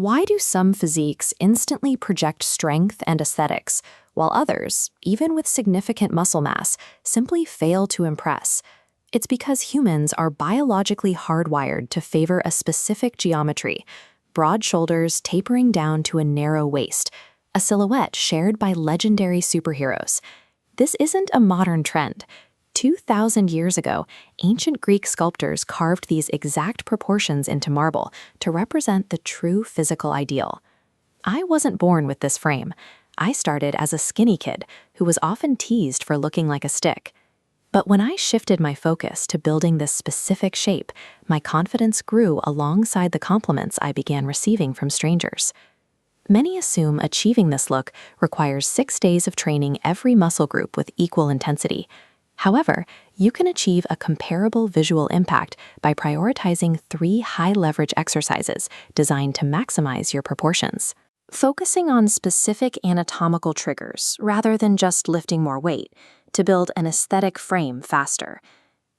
Why do some physiques instantly project strength and aesthetics, while others, even with significant muscle mass, simply fail to impress? It's because humans are biologically hardwired to favor a specific geometry: broad shoulders tapering down to a narrow waist, a silhouette shared by legendary superheroes. This isn't a modern trend. 2,000 years ago, ancient Greek sculptors carved these exact proportions into marble to represent the true physical ideal. I wasn't born with this frame. I started as a skinny kid who was often teased for looking like a stick. But when I shifted my focus to building this specific shape, my confidence grew alongside the compliments I began receiving from strangers. Many assume achieving this look requires 6 days of training every muscle group with equal intensity. However, you can achieve a comparable visual impact by prioritizing 3 high-leverage exercises designed to maximize your proportions. Focusing on specific anatomical triggers rather than just lifting more weight to build an aesthetic frame faster.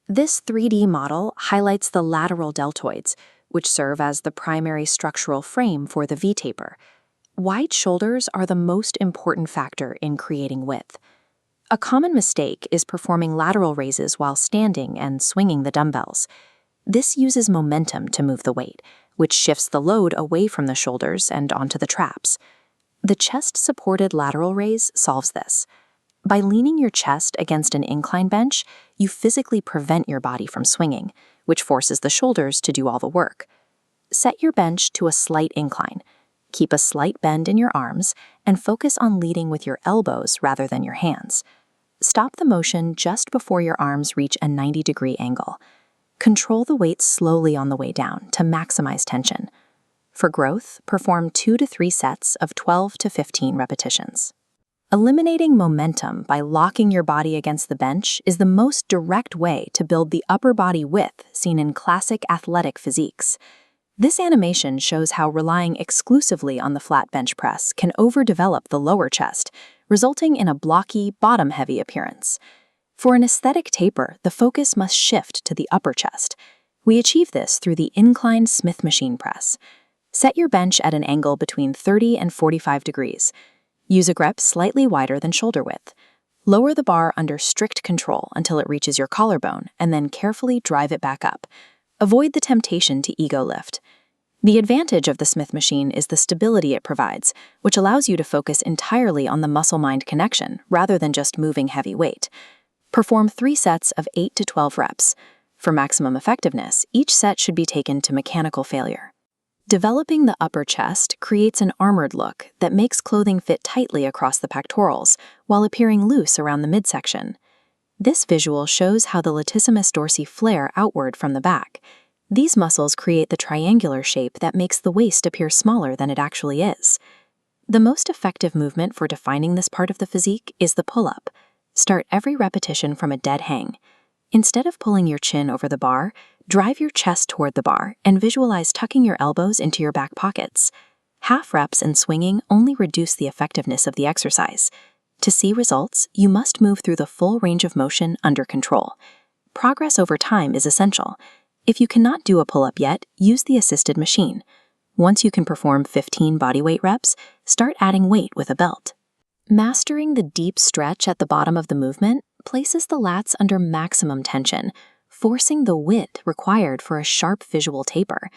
This 3D model highlights the lateral deltoids, which serve as the primary structural frame for the V-taper. Wide shoulders are the most important factor in creating width. A common mistake is performing lateral raises while standing and swinging the dumbbells. This uses momentum to move the weight, which shifts the load away from the shoulders and onto the traps. The chest-supported lateral raise solves this. By leaning your chest against an incline bench, you physically prevent your body from swinging, which forces the shoulders to do all the work. Set your bench to a slight incline. Keep a slight bend in your arms and focus on leading with your elbows rather than your hands. Stop the motion just before your arms reach a 90-degree angle. Control the weight slowly on the way down to maximize tension. For growth, perform 2 to 3 sets of 12 to 15 repetitions. Eliminating momentum by locking your body against the bench is the most direct way to build the upper body width seen in classic athletic physiques. This animation shows how relying exclusively on the flat bench press can overdevelop the lower chest, resulting in a blocky, bottom-heavy appearance. For an aesthetic taper, the focus must shift to the upper chest. We achieve this through the inclined Smith machine press. Set your bench at an angle between 30 and 45 degrees. Use a grip slightly wider than shoulder width. Lower the bar under strict control until it reaches your collarbone, and then carefully drive it back up. Avoid the temptation to ego lift. The advantage of the Smith machine is the stability it provides, which allows you to focus entirely on the muscle-mind connection rather than just moving heavy weight. Perform 3 sets of 8 to 12 reps. For maximum effectiveness, each set should be taken to mechanical failure. Developing the upper chest creates an armored look that makes clothing fit tightly across the pectorals while appearing loose around the midsection. This visual shows how the latissimus dorsi flare outward from the back. These muscles create the triangular shape that makes the waist appear smaller than it actually is. The most effective movement for defining this part of the physique is the pull-up. Start every repetition from a dead hang. Instead of pulling your chin over the bar, drive your chest toward the bar and visualize tucking your elbows into your back pockets. Half reps and swinging only reduce the effectiveness of the exercise. To see results, you must move through the full range of motion under control. Progress over time is essential. If you cannot do a pull-up yet, use the assisted machine. Once you can perform 15 bodyweight reps, start adding weight with a belt. Mastering the deep stretch at the bottom of the movement places the lats under maximum tension, forcing the width required for a sharp visual taper.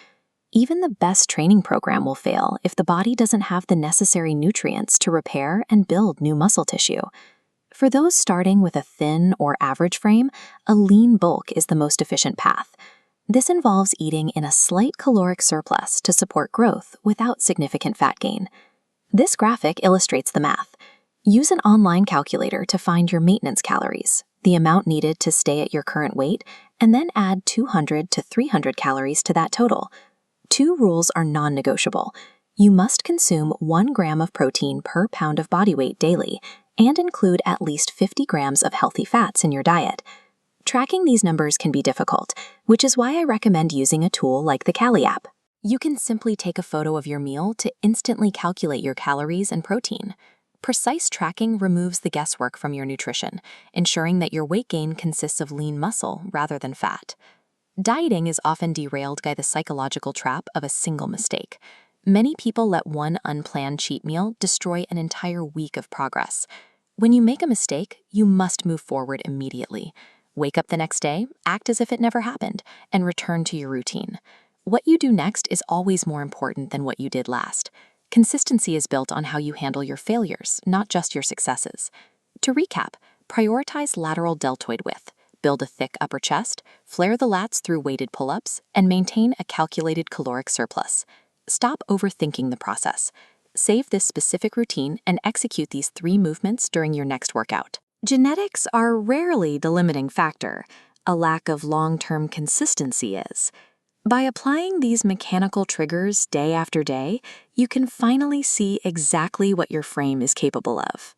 Even the best training program will fail if the body doesn't have the necessary nutrients to repair and build new muscle tissue. For those starting with a thin or average frame, a lean bulk is the most efficient path. This involves eating in a slight caloric surplus to support growth without significant fat gain. This graphic illustrates the math. Use an online calculator to find your maintenance calories, the amount needed to stay at your current weight, and then add 200 to 300 calories to that total. 2 rules are non-negotiable. You must consume 1 gram of protein per pound of body weight daily and include at least 50 grams of healthy fats in your diet. Tracking these numbers can be difficult, which is why I recommend using a tool like the Cali app. You can simply take a photo of your meal to instantly calculate your calories and protein. Precise tracking removes the guesswork from your nutrition, ensuring that your weight gain consists of lean muscle rather than fat. Dieting is often derailed by the psychological trap of a single mistake. Many people let one unplanned cheat meal destroy an entire week of progress. When you make a mistake, you must move forward immediately. Wake up the next day, act as if it never happened, and return to your routine. What you do next is always more important than what you did last. Consistency is built on how you handle your failures, not just your successes. To recap, prioritize lateral deltoid width, build a thick upper chest, flare the lats through weighted pull-ups, and maintain a calculated caloric surplus. Stop overthinking the process. Save this specific routine and execute these 3 movements during your next workout. Genetics are rarely the limiting factor. A lack of long-term consistency is. By applying these mechanical triggers day after day, you can finally see exactly what your frame is capable of.